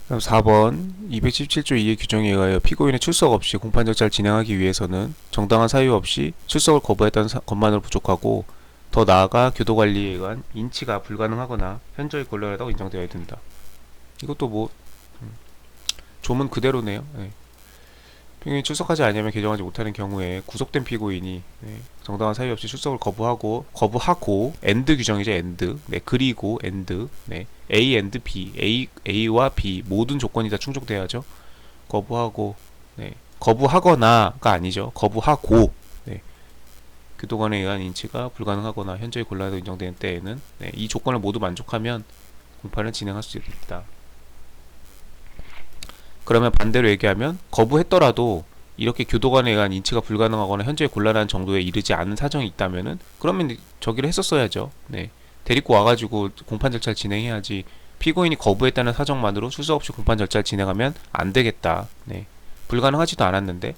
그다음 4번 217조 2의 규정에 의하여 피고인의 출석 없이 공판 절차를 진행하기 위해서는 정당한 사유 없이 출석을 거부했다는 것만으로 부족하고 더 나아가 교도관리에 의한 인치가 불가능하거나 현저히 곤란하다고 인정되어야 된다. 이것도 뭐 조문 그대로네요. 네. 피고인이 출석하지 않으면 개정하지 못하는 경우에 구속된 피고인이 정당한 사유 없이 출석을 거부하고 엔드 규정이죠. 엔드. 네, 그리고 엔드. 네. A and B, A와 B 모든 조건이 다 충족돼야죠. 거부하고, 네. 거부하거나가 아니죠. 거부하고, 네. 교도관에 의한 인치가 불가능하거나 현저히 곤란하다고 인정되는 때에는 이 조건을 모두 만족하면 공판을 진행할 수 있다. 그러면 반대로 얘기하면 거부했더라도 이렇게 교도관에 의한 인치가 불가능하거나 현저히 곤란한 정도에 이르지 않은 사정이 있다면은 그러면 저기를 했었어야죠. 네. 데리고 와가지고 공판 절차를 진행해야지. 피고인이 거부했다는 사정만으로 출석 없이 공판 절차를 진행하면 안 되겠다. 네. 불가능하지도 않았는데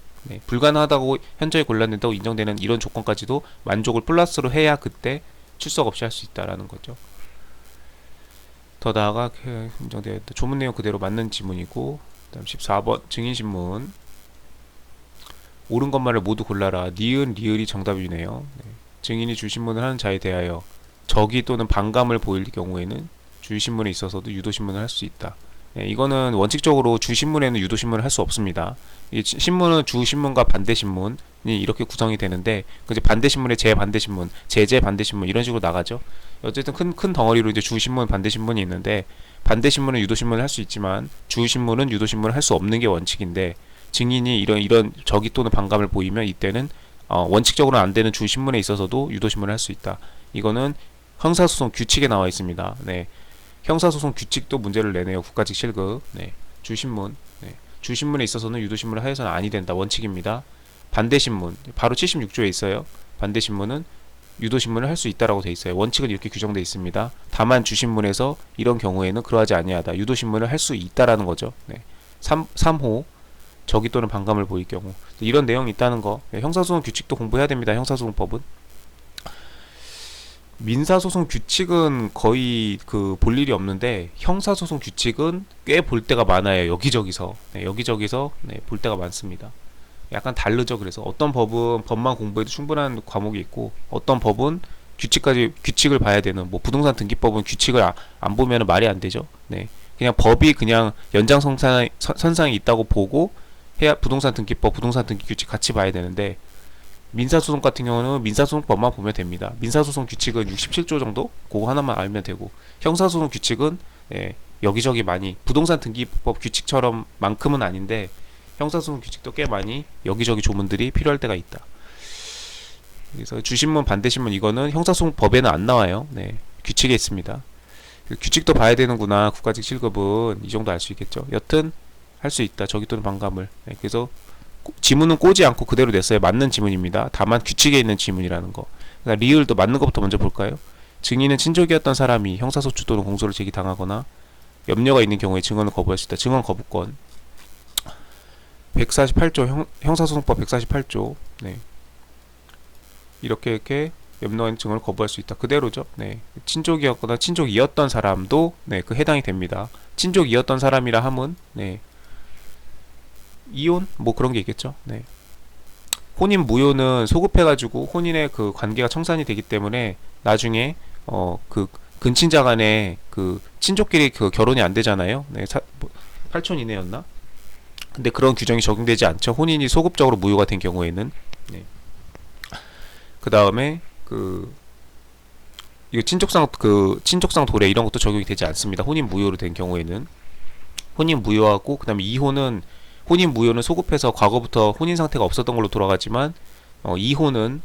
불가능하다고 현저히 곤란된다고 인정되는 이런 조건까지도 만족을 플러스로 해야 그때 출석 없이 할 수 있다라는 거죠. 더 나아가 인정되어 있다. 조문 내용 그대로 맞는 지문이고, 그다음 14번 증인신문. 옳은 것만을 모두 골라라. 니은 리을이 정답이네요. 네. 증인이 주신문을 하는 자에 대하여 적의 또는 반감을 보일 경우에는 주신문에 있어서도 유도신문을 할 수 있다. 네, 이거는 원칙적으로 주신문에는 유도신문을 할 수 없습니다. 이 신문은 주신문과 반대신문이 이렇게 구성이 되는데, 이제 반대신문에 제반대신문, 제제반대신문 이런 식으로 나가죠. 어쨌든 큰 덩어리로 이제 주신문, 반대신문이 있는데, 반대신문은 유도신문을 할 수 있지만 주신문은 유도신문을 할 수 없는 게 원칙인데, 증인이 이런 적의 또는 반감을 보이면 이때는 원칙적으로 안 되는 주신문에 있어서도 유도신문을 할 수 있다. 이거는 형사소송 규칙에 나와 있습니다. 네. 형사소송 규칙도 문제를 내네요. 국가직 실급. 네. 주신문. 네. 주신문에 있어서는 유도신문을 하여서는 아니 된다. 원칙입니다. 반대신문. 바로 76조에 있어요. 반대신문은 유도신문을 할 수 있다라고 돼 있어요. 원칙은 이렇게 규정돼 있습니다. 다만 주신문에서 이런 경우에는 그러하지 아니하다. 유도신문을 할 수 있다라는 거죠. 네. 3호 적의 또는 반감을 보일 경우 이런 내용이 있다는 거. 네. 형사소송 규칙도 공부해야 됩니다. 형사소송법은. 민사소송 규칙은 거의 볼 일이 없는데 형사소송 규칙은 꽤 볼 때가 많아요. 여기저기서. 네, 여기저기서 볼 때가 많습니다. 약간 다르죠. 그래서 어떤 법은 법만 공부해도 충분한 과목이 있고, 어떤 법은 규칙을 봐야 되는, 뭐 부동산 등기법은 규칙을 안 보면 말이 안 되죠. 네, 그냥 법이 그냥 선상에 있다고 보고 해야 부동산 등기법, 부동산 등기 규칙 같이 봐야 되는데, 민사소송 같은 경우는 민사소송법만 보면 됩니다. 민사소송 규칙은 67조 정도? 그거 하나만 알면 되고, 형사소송 규칙은 여기저기 많이, 부동산 등기법 규칙처럼 만큼은 아닌데 형사소송 규칙도 꽤 많이 여기저기 조문들이 필요할 때가 있다. 그래서 주신문, 반대신문 이거는 형사소송법에는 안 나와요. 네, 규칙에 있습니다. 규칙도 봐야 되는구나. 국가직 실급은 이 정도 알 수 있겠죠. 여튼 할 수 있다. 적의 또는 반감을. 네, 그래서 지문은 꼬지 않고 그대로 냈어요. 맞는 지문입니다. 다만 규칙에 있는 지문이라는 거. 그러니까 리을도 맞는 것부터 먼저 볼까요? 증인은 친족이었던 사람이 형사소추 또는 공소를 제기당하거나 염려가 있는 경우에 증언을 거부할 수 있다. 증언 거부권. 148조 형사소송법 148조. 네. 이렇게 염려가 있는 증언을 거부할 수 있다. 그대로죠. 네. 친족이었거나 친족이었던 사람도 그 해당이 됩니다. 친족이었던 사람이라 함은 이혼 뭐 그런 게 있겠죠. 네. 혼인 무효는 소급해가지고 혼인의 그 관계가 청산이 되기 때문에 나중에 그 근친자 간에 그 친족끼리 그 결혼이 안 되잖아요. 네, 8촌 이내였나? 근데 그런 규정이 적용되지 않죠. 혼인이 소급적으로 무효가 된 경우에는. 네. 그 다음에 이거 친족상 도래 이런 것도 적용이 되지 않습니다. 혼인 무효로 된 경우에는. 혼인 무효하고 그다음에 이혼은, 혼인 무효는 소급해서 과거부터 혼인 상태가 없었던 걸로 돌아가지만 이혼은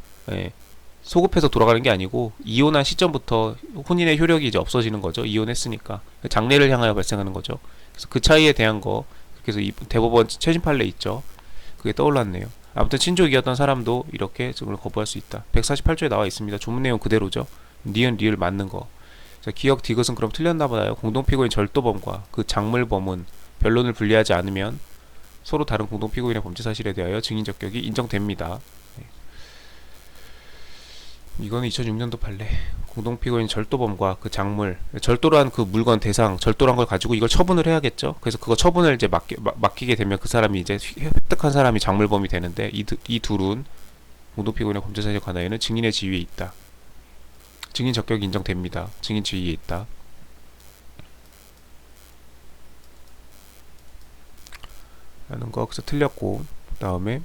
소급해서 돌아가는 게 아니고 이혼한 시점부터 혼인의 효력이 이제 없어지는 거죠. 이혼했으니까 장래를 향하여 발생하는 거죠. 그래서 그 차이에 대한 거, 그래서 이 대법원 최신 판례 있죠. 그게 떠올랐네요. 아무튼 친족이었던 사람도 이렇게 증언을 거부할 수 있다. 148조에 나와 있습니다. 조문 내용 그대로죠. 니은 리을 맞는 거. 자, 기억 디귿은 그럼 틀렸나 보나요? 공동피고인 절도범과 그 작물범은 변론을 분리하지 않으면 서로 다른 공동피고인의 범죄 사실에 대하여 증인 적격이 인정됩니다. 이거는 2006년도 판례. 공동피고인 절도범과 그 작물, 절도란 그 물건 대상, 절도란 걸 가지고 이걸 처분을 해야겠죠. 그래서 그거 처분을 이제 맡기게 되면 그 사람이 이제 획득한 사람이 작물범이 되는데 이 둘은 공동피고인의 범죄사실에 관하여는 증인의 지위에 있다. 증인 적격이 인정됩니다. 증인 지위에 있다. 라는 거 그래서 틀렸고, 그 다음에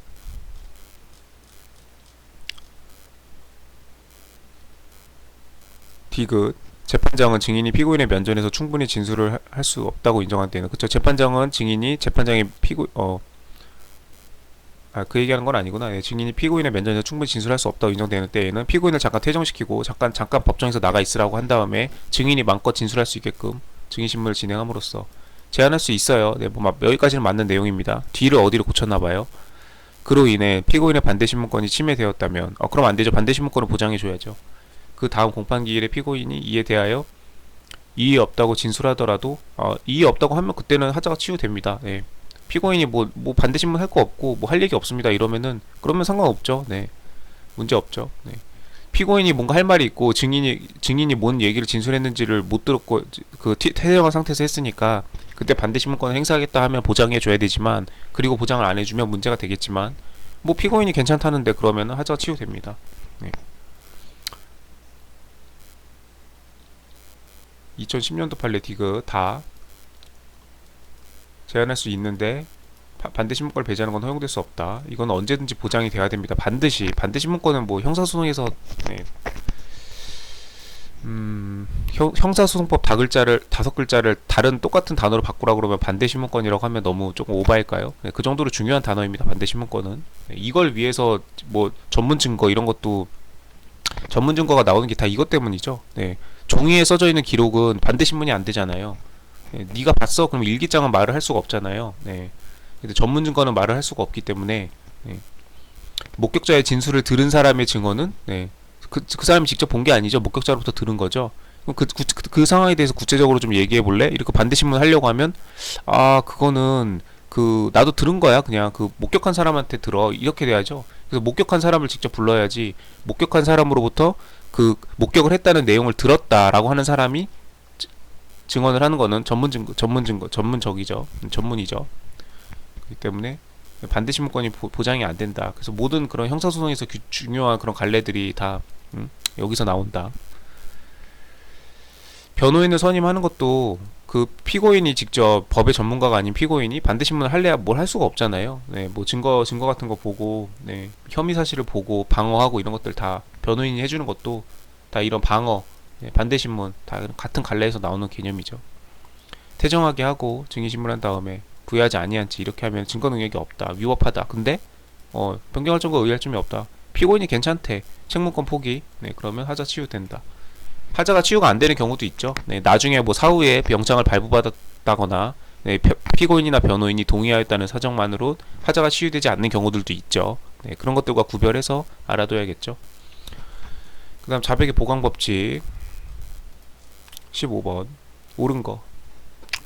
디귿. 재판장은 증인이 피고인의 면전에서 충분히 진술을 할 수 없다고 인정한 때는, 그쵸? 재판장은 증인이 재판장의 그 얘기하는 건 아니구나. 예, 증인이 피고인의 면전에서 충분히 진술할 수 없다고 인정되는 때에는 피고인을 잠깐 퇴정시키고 잠깐 법정에서 나가 있으라고 한 다음에 증인이 마음껏 진술할 수 있게끔 증인신문을 진행함으로써 제한할 수 있어요. 네, 뭐 여기까지는 맞는 내용입니다. 뒤를 어디로 고쳤나봐요. 그로 인해 피고인의 반대신문권이 침해되었다면, 그럼 안 되죠. 반대신문권을 보장해줘야죠. 그 다음 공판기일에 피고인이 이에 대하여 이의 없다고 진술하더라도, 이의 없다고 하면 그때는 하자가 치유됩니다. 네. 피고인이 뭐 반대신문 할 거 없고 뭐 할 얘기 없습니다 이러면은, 그러면 상관없죠. 네. 문제 없죠. 네. 피고인이 뭔가 할 말이 있고 증인이 뭔 얘기를 진술했는지를 못 들었고 그 퇴정한 상태에서 했으니까 그때 반대신문권을 행사하겠다 하면 보장해 줘야 되지만, 그리고 보장을 안 해주면 문제가 되겠지만, 뭐 피고인이 괜찮다는데 그러면은 하자가 치유됩니다. 네. 2010년도 판례 디귿. 다 제한할 수 있는데 반대신문권을 배제하는 건 허용될 수 없다. 이건 언제든지 보장이 돼야 됩니다. 반대신문권은 뭐 형사소송에서, 네. 형사소송법 다섯 글자를 다른 똑같은 단어로 바꾸라 그러면 반대신문권이라고 하면 너무 조금 오바일까요? 네, 그 정도로 중요한 단어입니다. 반대신문권은. 네, 이걸 위해서 뭐 전문 증거 이런 것도, 전문 증거가 나오는 게 다 이것 때문이죠. 네. 종이에 써져 있는 기록은 반대신문이 안 되잖아요. 네, 네가 봤어? 그럼 일기장은 말을 할 수가 없잖아요. 네. 근데 전문 증거는 말을 할 수가 없기 때문에, 네. 목격자의 진술을 들은 사람의 증언은, 네. 그 사람이 직접 본 게 아니죠. 목격자로부터 들은 거죠. 그럼 그 상황에 대해서 구체적으로 좀 얘기해 볼래? 이렇게 반대신문 하려고 하면, 그거는 나도 들은 거야. 그냥 그 목격한 사람한테 들어. 이렇게 돼야죠. 그래서 목격한 사람을 직접 불러야지, 목격한 사람으로부터 그 목격을 했다는 내용을 들었다라고 하는 사람이 증언을 하는 거는 전문이죠. 그렇기 때문에 반대신문권이 보장이 안 된다. 그래서 모든 그런 형사소송에서 중요한 그런 관례들이 다 여기서 나온다. 변호인을 선임하는 것도 그 피고인이 직접, 법의 전문가가 아닌 피고인이 반대신문을 할래야 뭘 할 수가 없잖아요. 네, 뭐 증거 같은 거 보고, 네, 혐의 사실을 보고 방어하고 이런 것들 다 변호인이 해주는 것도 다 이런 방어, 네, 반대신문 다 같은 관례에서 나오는 개념이죠. 퇴정하게 하고 증인신문한 다음에 부여하지 아니한 채 이렇게 하면 증거 능력이 없다, 위법하다. 근데 변경할 점과 의할 점이 없다. 피고인이 괜찮대. 책문권 포기. 네, 그러면 하자 치유된다. 하자가 치유가 안 되는 경우도 있죠. 네, 나중에 뭐 사후에 영장을 발부받았다거나, 네, 피고인이나 변호인이 동의하였다는 사정만으로 하자가 치유되지 않는 경우들도 있죠. 네, 그런 것들과 구별해서 알아둬야겠죠. 그 다음 자백의 보강법칙 15번. 옳은 거.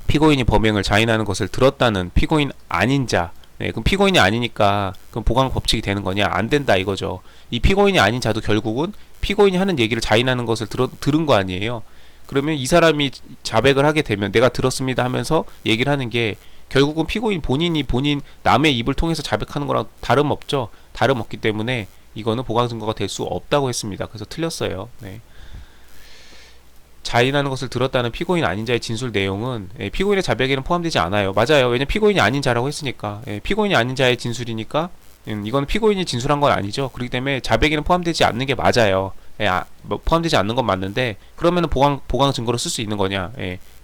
피고인이 범행을 자인하는 것을 들었다는 피고인 아닌 자. 네, 그럼 피고인이 아니니까 그럼 보강 법칙이 되는 거냐? 안 된다 이거죠. 이 피고인이 아닌 자도 결국은 피고인이 하는 얘기를 자인하는 것을 들은 거 아니에요. 그러면 이 사람이 자백을 하게 되면 내가 들었습니다 하면서 얘기를 하는 게 결국은 피고인 본인 남의 입을 통해서 자백하는 거랑 다름없죠. 다름없기 때문에 이거는 보강 증거가 될 수 없다고 했습니다. 그래서 틀렸어요. 네. 자인하는 것을 들었다는 피고인 아닌 자의 진술 내용은 피고인의 자백에는 포함되지 않아요. 맞아요. 왜냐면 피고인이 아닌 자라고 했으니까. 피고인이 아닌 자의 진술이니까 이건 피고인이 진술한 건 아니죠. 그렇기 때문에 자백에는 포함되지 않는 게 맞아요. 포함되지 않는 건 맞는데, 그러면은 보강 증거로 쓸 수 있는 거냐?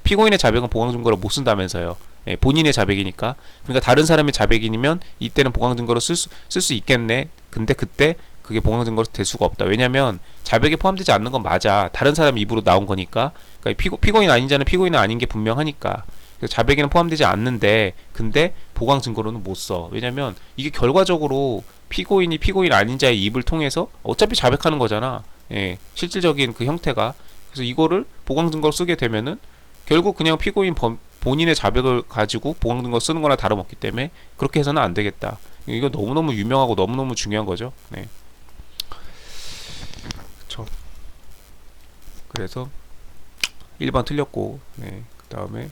피고인의 자백은 보강 증거로 못 쓴다면서요. 본인의 자백이니까. 그러니까 다른 사람의 자백이면 이때는 보강 증거로 쓸 수 있겠네. 근데 그때 그게 보강 증거로 될 수가 없다. 왜냐면 자백에 포함되지 않는 건 맞아. 다른 사람 입으로 나온 거니까. 그러니까 피고인 아닌 자는 피고인은 아닌 게 분명하니까. 자백에는 포함되지 않는데, 근데 보강 증거로는 못 써. 왜냐면 이게 결과적으로 피고인이 피고인 아닌 자의 입을 통해서 어차피 자백하는 거잖아. 실질적인 그 형태가. 그래서 이거를 보강 증거로 쓰게 되면은 결국 그냥 피고인 본인의 자백을 가지고 보강 증거 쓰는 거나 다름없기 때문에 그렇게 해서는 안 되겠다. 이거 너무너무 유명하고 너무너무 중요한 거죠. 네. 그쵸. 그래서 1번 틀렸고, 네, 그 다음에